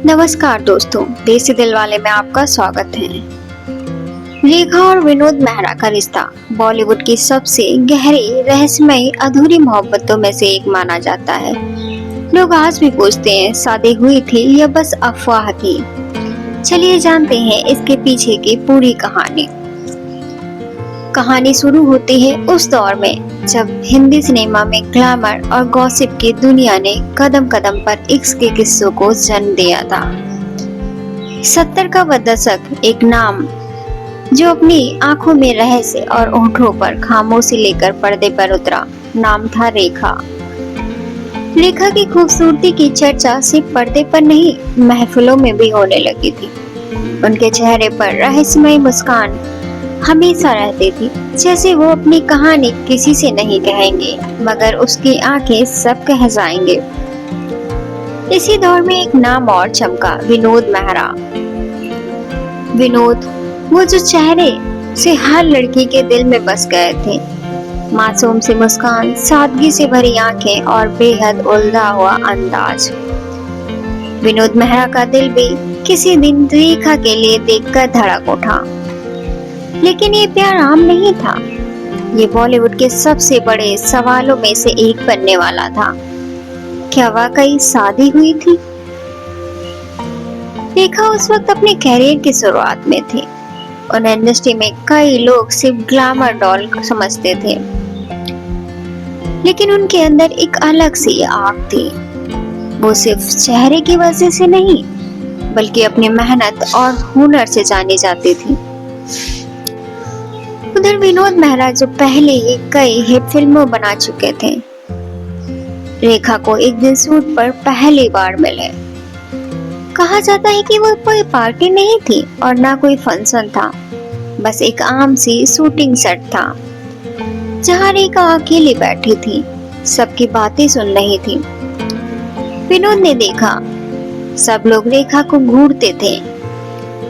नमस्कार दोस्तों, देसी दिलवाले में आपका स्वागत है। रेखा और विनोद मेहरा का रिश्ता बॉलीवुड की सबसे गहरी, रहस्यमयी, अधूरी मोहब्बतों में से एक माना जाता है। लोग आज भी पूछते हैं, शादी हुई थी या बस अफवाह थी। चलिए जानते हैं इसके पीछे की पूरी कहानी। कहानी शुरू होती है उस दौर में जब हिंदी सिनेमा में ग्लैमर और गॉसिप की दुनिया ने कदम कदम पर इश्क के किस्सों को जन्म दिया था। 70 का वह दशक, एक नाम जो अपनी आंखों में रहस्य और होठों पर खामोशी लेकर पर्दे पर उतरा, नाम था रेखा। रेखा की खूबसूरती की चर्चा सिर्फ पर्दे पर नहीं, महफिलों में भी होने लगी थी। उनके चेहरे पर रहस्यमय मुस्कान हमेशा रहती थी, जैसे वो अपनी कहानी किसी से नहीं कहेंगे, मगर उसकी आंखें सब कह जाएंगे। इसी दौर में एक नाम और चमका, विनोद मेहरा। विनोद, वो जो चेहरे से हर लड़की के दिल में बस गए थे। मासूम सी मुस्कान, सादगी से भरी आंखें और बेहद उलझा हुआ अंदाज। विनोद मेहरा का दिल भी किसी दिन रेखा के लिए देखकर धड़क उठा। लेकिन ये प्यार आम नहीं था। ये बॉलीवुड के सबसे बड़े सवालों में से एक बनने वाला था। क्या वाकई शादी हुई थी? रेखा उस वक्त अपने कैरियर की शुरुआत में थी। उन्हें इंडस्ट्री में कई लोग सिर्फ ग्लैमर डॉल समझते थे, लेकिन उनके अंदर एक अलग सी आग थी। वो सिर्फ चेहरे की वजह से नहीं, बल्कि अपनी मेहनत और हुनर से जानी जाती थी। उधर विनोद मेहरा जो पहले ही कई हिट फिल्मों बना चुके थे, रेखा को एक दिन शूट पर पहली बार मिले। कहा जाता है कि वो कोई पार्टी नहीं थी और ना कोई फंक्शन था, बस एक आम सी शूटिंग सेट था जहाँ रेखा अकेली बैठी थी, सबकी बातें सुन रही थी। विनोद ने देखा सब लोग रेखा को घूरते थे,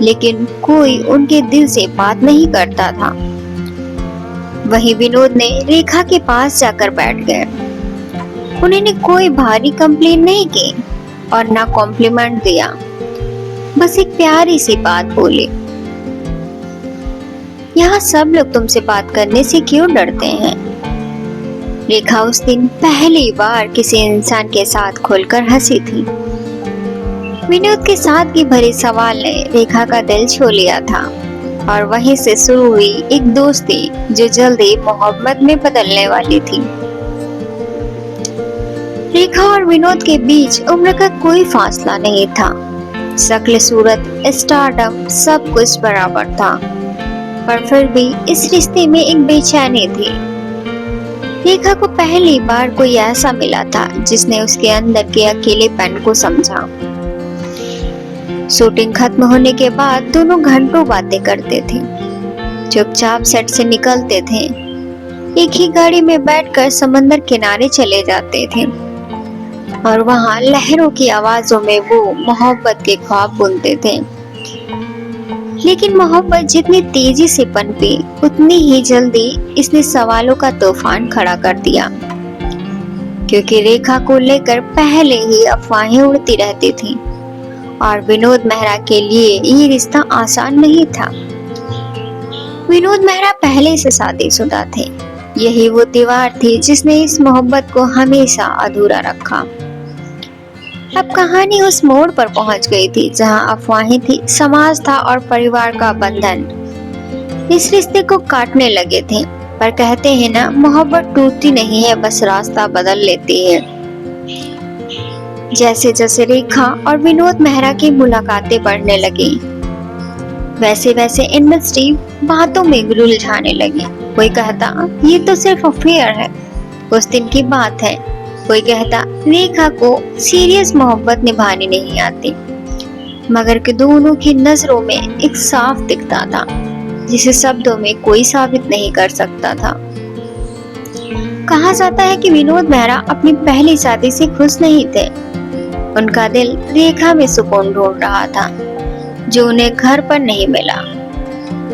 लेकिन कोई उनके दिल से बात नहीं करता था। वहीं विनोद ने रेखा के पास जाकर बैठ गए। उन्होंने कोई भारी कंप्लेन नहीं की और ना कॉम्प्लीमेंट दिया, बस एक प्यारी सी बात बोली, यहाँ सब लोग तुमसे बात करने से क्यों डरते हैं? रेखा उस दिन पहली बार किसी इंसान के साथ खुलकर हंसी थी। विनोद के साथ की भरे सवाल ने रेखा का दिल छू लिया था और वहीं से शुरू हुई एक दोस्ती जो जल्दी मोहब्बत में बदलने वाली थी। रेखा और विनोद के बीच उम्र का कोई फासला नहीं था। शक्ल, सूरत, स्टारडम, सब कुछ बराबर था, पर फिर भी इस रिश्ते में एक बेचैनी थी। रेखा को पहली बार कोई ऐसा मिला था जिसने उसके अंदर के अकेलेपन को समझा। शूटिंग खत्म होने के बाद दोनों घंटों बातें करते थे, चुपचाप सेट से निकलते थे, एक ही गाड़ी में बैठकर समंदर किनारे चले जाते थे और वहां लहरों की आवाजों में वो मोहब्बत के ख्वाब बुनते थे। लेकिन मोहब्बत जितनी तेजी से पनपी, उतनी ही जल्दी इसने सवालों का तूफान खड़ा कर दिया, क्योंकि रेखा को लेकर पहले ही अफवाहें उड़ती रहती थी और विनोद मेहरा के लिए ये रिश्ता आसान नहीं था। विनोद मेहरा पहले से शादीशुदा थे। यही वो दीवार थी जिसने इस मोहब्बत को हमेशा अधूरा रखा। अब कहानी उस मोड़ पर पहुंच गई थी जहां अफवाहें थी, समाज था और परिवार का बंधन इस रिश्ते को काटने लगे थे। पर कहते हैं ना, मोहब्बत टूटती नहीं है, बस रास्ता बदल लेती है। जैसे जैसे रेखा और विनोद मेहरा की मुलाकातें बढ़ने लगी, वैसे वैसे इंडस्ट्री बातों में उलझाने लगी। कोई कहता ये तो सिर्फ अफेयर है, उस दिन की बात है। कोई कहता रेखा को सीरियस मोहब्बत निभानी नहीं आती, मगर के दोनों की नजरों में एक साफ दिखता था जिसे शब्दों में कोई साबित नहीं कर सकता था। कहा जाता है कि विनोद मेहरा अपनी पहली शादी से खुश नहीं थे। उनका दिल रेखा में सुकून ढूंढ रहा था, जो उन्हें घर पर नहीं मिला।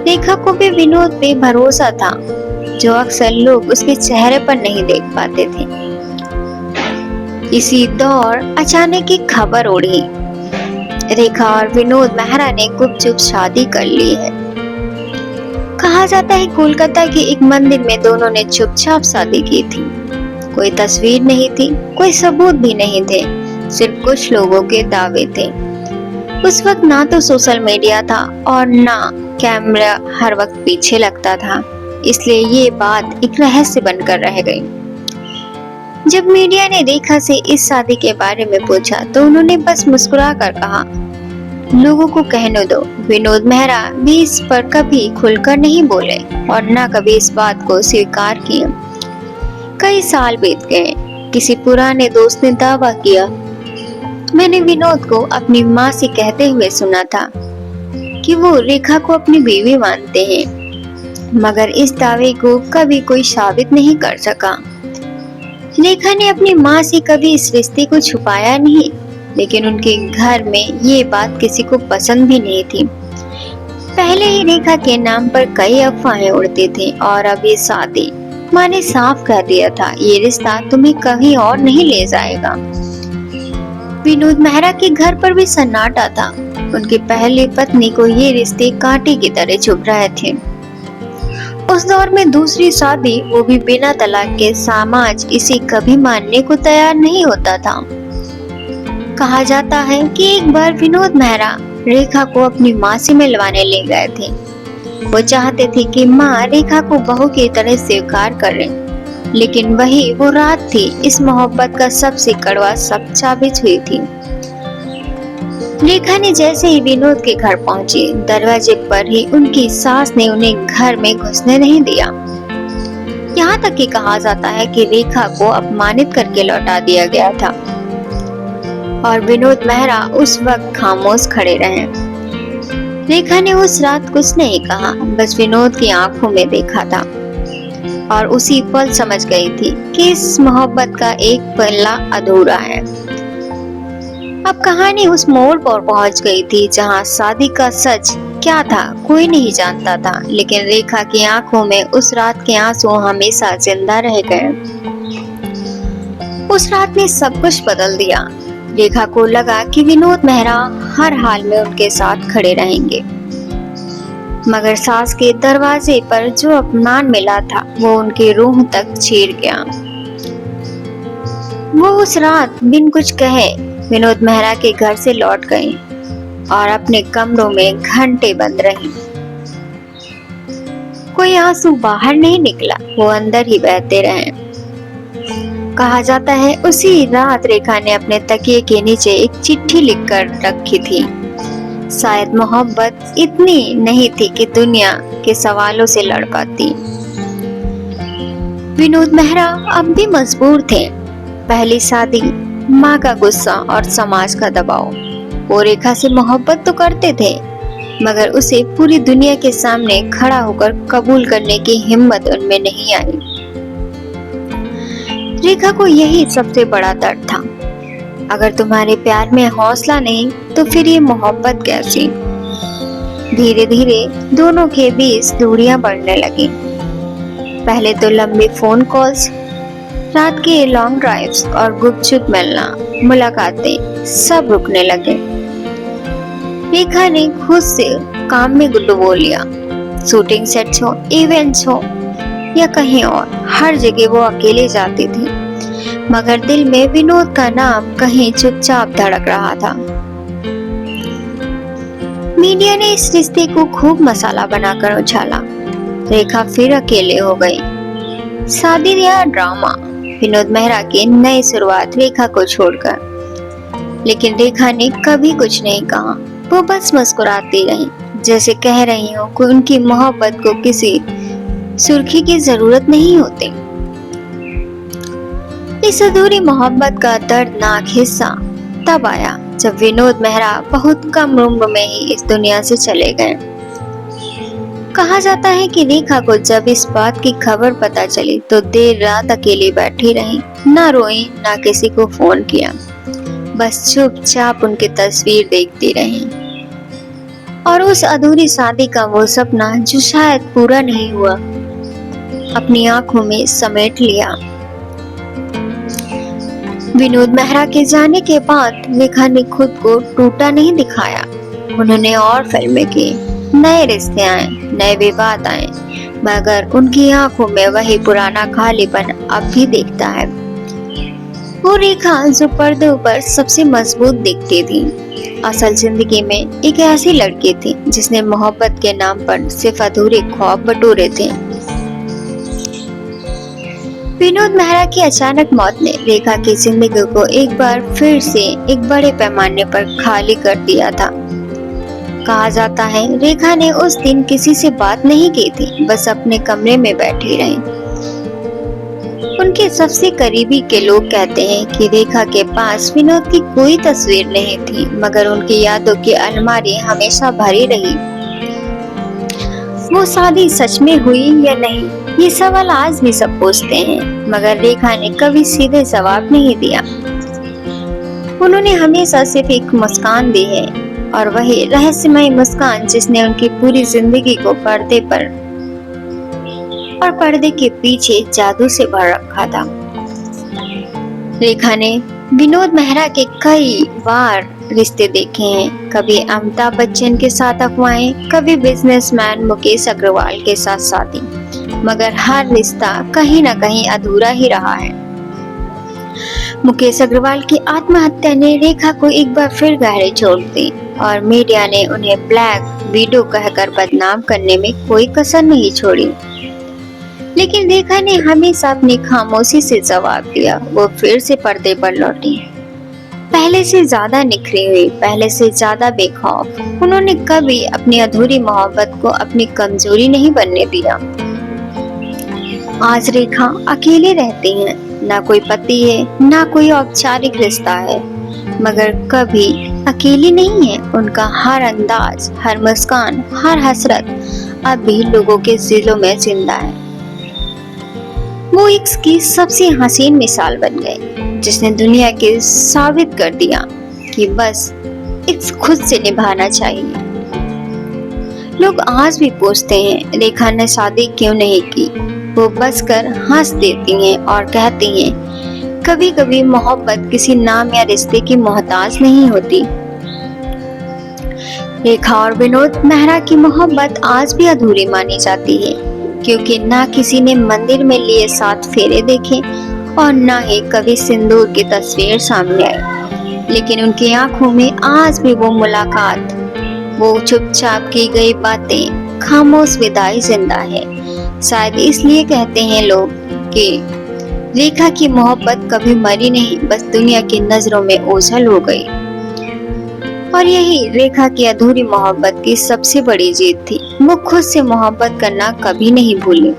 रेखा को भी विनोद पे भरोसा था, जो अक्सर लोग उसके चेहरे पर नहीं देख पाते थे। इसी दौर अचानक एक खबर उड़ी। रेखा और विनोद मेहरा ने गुपचुप शादी कर ली है। कहा जाता है कोलकाता के एक मंदिर में दोनों ने चुपचाप शादी की थी। कोई तस्वीर नहीं थी, कोई सबूत भी नहीं थे, सिर्फ कुछ लोगों के दावे थे। उस वक्त ना तो सोशल मीडिया था और ना कैमरा हर वक्त पीछे लगता था, इसलिए ये बात एक रहस्य बनकर रह गई। जब मीडिया ने रेखा से इस शादी के बारे में पूछा तो उन्होंने बस मुस्कुरा कर कहा, लोगों को कहने दो। विनोद मेहरा भी इस पर कभी खुलकर नहीं बोले और न कभी इस बात को स्वीकार किया। कई साल बीत गए। किसी पुराने दोस्त ने दावा किया, मैंने विनोद को अपनी माँ से कहते हुए सुना था कि वो रेखा को अपनी बीवी मानते हैं, मगर इस दावे को कभी कोई साबित नहीं कर सका। रेखा ने अपनी माँ से कभी इस रिश्ते को छुपाया नहीं, लेकिन उनके घर में ये बात किसी को पसंद भी नहीं थी। पहले ही रेखा के नाम पर कई अफवाहें उड़ती थी और अब ये शादी, माँ ने साफ कह दिया था, ये रिश्ता तुम्हें कहीं और नहीं ले जाएगा। विनोद मेहरा के घर पर भी सन्नाटा था। उनकी पहली पत्नी को ये रिश्ते कांटे की तरह चुभ रहे थे। उस दौर में दूसरी शादी, वो भी बिना तलाक के, समाज इसे कभी मानने को तैयार नहीं होता था। कहा जाता है कि एक बार विनोद मेहरा रेखा को अपनी माँ से मिलवाने ले गए थे। वो चाहते थे कि माँ रेखा को बहू की तरह स्वीकार करें, लेकिन वही वो रात थी, इस मोहब्बत का सबसे कड़वा सच साबित हुई थी। रेखा ने जैसे ही विनोद के घर पहुंची, दरवाजे पर ही उनकी सास ने उन्हें घर में घुसने नहीं दिया। यहाँ तक कि कहा जाता है कि रेखा को अपमानित करके लौटा दिया गया था और विनोद मेहरा उस वक्त खामोश खड़े रहे। रेखा ने उस रात कुछ नहीं कहा, बस विनोद की आंखों में देखा था और उसी पल समझ गई थी कि इस मोहब्बत का एक पल्ला अधूरा है। अब कहानी उस मोड़ पर पहुंच गई थी जहां शादी का सच क्या था कोई नहीं जानता था, लेकिन रेखा की आंखों में उस रात के आंसू हमेशा जिंदा रह गए। उस रात ने सब कुछ बदल दिया। रेखा को लगा कि विनोद मेहरा हर हाल में उनके साथ खड़े रहेंगे, मगर सास के दरवाजे पर जो अपमान मिला था वो उनकी रूह तक चीर गया। वो उस रात बिन कुछ कहे विनोद मेहरा के घर से लौट गई और अपने कमरों में घंटे बंद रही। कोई आंसू बाहर नहीं निकला, वो अंदर ही बहते रहे। कहा जाता है उसी रात रेखा ने अपने तकिए के नीचे एक चिट्ठी लिखकर रखी थी। शायद मोहब्बत इतनी नहीं थी कि दुनिया के सवालों से लड़ पाती। विनोद मेहरा अब भी मजबूर थे। पहली शादी, माँ का गुस्सा और समाज का दबाव। वो रेखा से मोहब्बत तो करते थे, मगर उसे पूरी दुनिया के सामने खड़ा होकर कबूल करने की हिम्मत उनमें नहीं आई। रेखा को यही सबसे बड़ा दर्द था। अगर तुम्हारे प्यार में हौसला नहीं तो फिर ये मोहब्बत कैसी। धीरे धीरे दोनों के बीच दूरियां बढ़ने लगी। पहले तो लंबी फोन कॉल्स, रात के लॉन्ग ड्राइव्स और गुपचुप मिलना, मुलाकातें सब रुकने लगे। रेखा ने खुद से काम में डुबो लिया। शूटिंग सेट्स हो, इवेंट्स हो या कहीं और, हर जगह वो अकेले जाती थी, मगर दिल में विनोद का नाम कहीं चुपचाप धड़क रहा था। मीडिया ने इस रिश्ते को खूब मसाला बनाकर उछाला। रेखा फिर अकेले हो गई। शादी या ड्रामा, विनोद मेहरा की नई शुरुआत रेखा को छोड़कर। लेकिन रेखा ने कभी कुछ नहीं कहा। वो बस मुस्कुराती रही, जैसे कह रही हो कि उनकी मोहब्बत को किसी सुर्खी की जरूरत नहीं होती। इस अधूरी मोहब्बत का दर्दनाक हिस्सा तब आया जब विनोद मेहरा बहुत कम उम्र में ही इस दुनिया से चले गए। कहा जाता है कि रेखा को जब इस बात की खबर पता चली तो देर रात अकेली बैठी रही, ना रोई ना किसी को फोन किया, बस चुपचाप उनकी तस्वीर देखती रही और उस अधूरी शादी का वो सपना जो शायद पूरा नहीं हुआ अपनी आंखों में समेट लिया। विनोद मेहरा के जाने के बाद रेखा ने खुद को टूटा नहीं दिखाया। उन्होंने और फिल्में की, नए रिश्ते आए, नए विवाद आए, मगर उनकी आंखों में वही पुराना खालीपन अब भी दिखता है। वो रेखा जो पर्दे पर सबसे मजबूत दिखती थी, असल जिंदगी में एक ऐसी लड़की थी जिसने मोहब्बत के नाम पर सिर्फ अधूरे ख्वाब बटोरे थे। विनोद मेहरा की अचानक मौत ने रेखा की जिंदगी को एक बार फिर से एक बड़े पैमाने पर खाली कर दिया था। कहा जाता है रेखा ने उस दिन किसी से बात नहीं की थी, बस अपने कमरे में बैठी रही। उनके सबसे करीबी के लोग कहते हैं कि रेखा के पास विनोद की कोई तस्वीर नहीं थी, मगर उनकी यादों की अलमारी हमेशा भरी रही। वो शादी सच में हुई या नहीं, ये सवाल आज भी सब पूछते हैं, मगर रेखा ने कभी सीधे जवाब नहीं दिया। उन्होंने हमेशा सिर्फ एक मुस्कान दी है, और वही रहस्यमय मुस्कान जिसने उनकी पूरी जिंदगी को पर्दे पर और पर्दे के पीछे जादू से भर रखा था। रेखा ने विनोद मेहरा के कई बार रिश्ते देखे हैं, कभी अमिताभ बच्चन के साथ अफवाहें, कभी बिजनेसमैन मुकेश अग्रवाल के साथ शादी, मगर हर रिश्ता कहीं न कहीं अधूरा ही रहा है। मुकेश अग्रवाल की आत्महत्या ने रेखा को एक बार फिर गहरे चोट दी, और मीडिया ने उन्हें ब्लैक विडो कहकर बदनाम करने में कोई कसर नहीं छोड़ी। लेकिन रेखा ने हमेशा अपनी खामोशी से जवाब दिया। वो फिर से पर्दे पर लौटी, पहले से ज्यादा निखरी हुई, पहले से ज्यादा बेखौफ। उन्होंने कभी अपनी अधूरी मोहब्बत को अपनी कमजोरी नहीं बनने दिया। आज रेखा अकेले रहती हैं, ना कोई पति है, ना कोई औपचारिक रिश्ता है, मगर कभी अकेली नहीं है। उनका हर अंदाज, हर मुस्कान, हर हसरत अब भी लोगों के दिलों में जिंदा है। वो इश्क की सबसे हसीन मिसाल बन गए, जिसने दुनिया के साबित कर दिया कि बस इश्क खुद से निभाना चाहिए। लोग आज भी पूछते हैं रेखा ने शादी क्यों नहीं की। वो बस कर हंस देती हैं और कहती हैं कभी कभी मोहब्बत किसी नाम या रिश्ते की मोहताज नहीं होती। रेखा और विनोद मेहरा की मोहब्बत आज भी अधूरी मानी जाती है, क्योंकि ना किसी ने मंदिर में लिए 7 फेरे देखे और ना ही कभी सिंदूर की तस्वीर सामने आई। लेकिन उनकी आंखों में आज भी वो मुलाकात, वो चुपचाप की गई बातें, खामोश विदाई जिंदा है। शायद इसलिए कहते हैं लोग कि रेखा की मोहब्बत कभी मरी नहीं, बस दुनिया की नजरों में ओझल हो गई। और यही रेखा की अधूरी मोहब्बत की सबसे बड़ी जीत थी। वो खुद से मोहब्बत करना कभी नहीं भूली।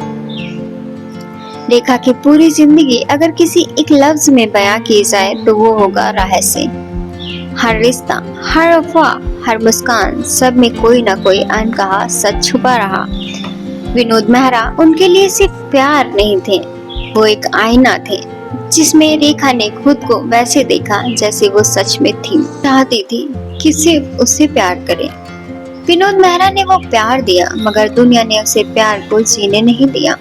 रेखा की पूरी जिंदगी अगर किसी एक लफ्ज में बयां की जाए तो वो होगा रहस्य। हर रिश्ता, हर अफवाह, हर मुस्कान, सब में कोई ना कोई अनकहा सच छुपा रहा। विनोद मेहरा उनके लिए सिर्फ प्यार नहीं थे, वो एक आईना थे जिसमें रेखा ने खुद को वैसे देखा जैसे वो सच में थी। चाहती थी कि सिर्फ उससे प्यार करे। विनोद मेहरा ने वो प्यार दिया, मगर दुनिया ने उसे प्यार को जीने नहीं दिया।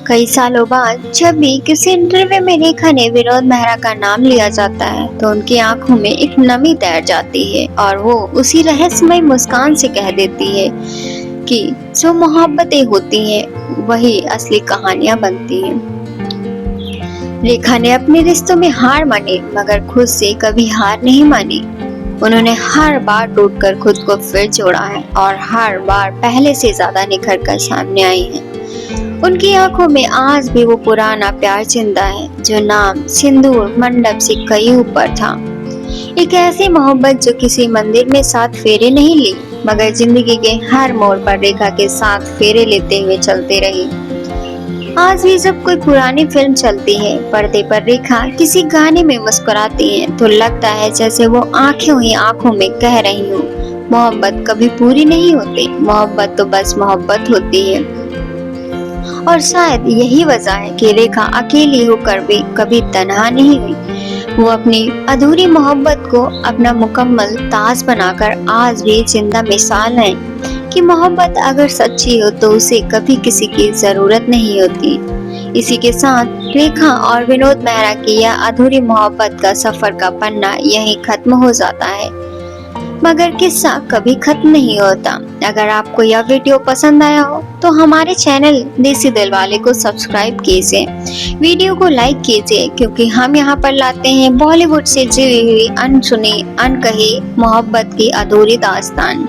कई सालों बाद जब भी किसी इंटरव्यू में रेखा ने विनोद मेहरा का नाम लिया जाता है तो उनकी आंखों में एक नमी तैर जाती है, और वो उसी रहस्यमय मुस्कान से कह देती है कि जो मोहब्बतें होती हैं वही असली कहानियां बनती हैं। रेखा ने अपने रिश्तों में हार मानी, मगर खुद से कभी हार नहीं मानी। उन्होंने हर बार टूटकर खुद को फिर जोड़ा है, और हर बार पहले से ज्यादा निखर कर सामने आई हैं। उनकी आंखों में आज भी वो पुराना प्यार जिंदा है, जो नाम, सिंदूर, मंडप से कई ऊपर था। एक ऐसी मोहब्बत जो किसी मंदिर में 7 फेरे नहीं ली, मगर जिंदगी के हर मोड़ पर रेखा के साथ फेरे लेते हुए चलते रही। आज भी जब कोई पुरानी फिल्म चलती है, पर्दे पर रेखा किसी गाने में मुस्कुराती है, तो लगता है जैसे वो आंखों ही आंखों में कह रही हो, मोहब्बत कभी पूरी नहीं होती, मोहब्बत तो बस मोहब्बत होती है। और शायद यही वजह है कि रेखा अकेली होकर भी कभी तन्हा नहीं हुई। वो अपनी अधूरी मोहब्बत को अपना मुकम्मल ताज बनाकर आज भी जिंदा मिसाल है कि मोहब्बत अगर सच्ची हो तो उसे कभी किसी की जरूरत नहीं होती। इसी के साथ रेखा और विनोद मेहरा की यह अधूरी मोहब्बत का सफर का पन्ना यहीं खत्म हो जाता है, मगर किस्सा कभी खत्म नहीं होता। अगर आपको यह वीडियो पसंद आया हो तो हमारे चैनल देसी दिलवाले को सब्सक्राइब कीजिए, वीडियो को लाइक कीजिए, क्योंकि हम यहाँ पर लाते हैं बॉलीवुड से जुड़ी हुई अनसुनी अनकही मोहब्बत की अधूरी दास्तान।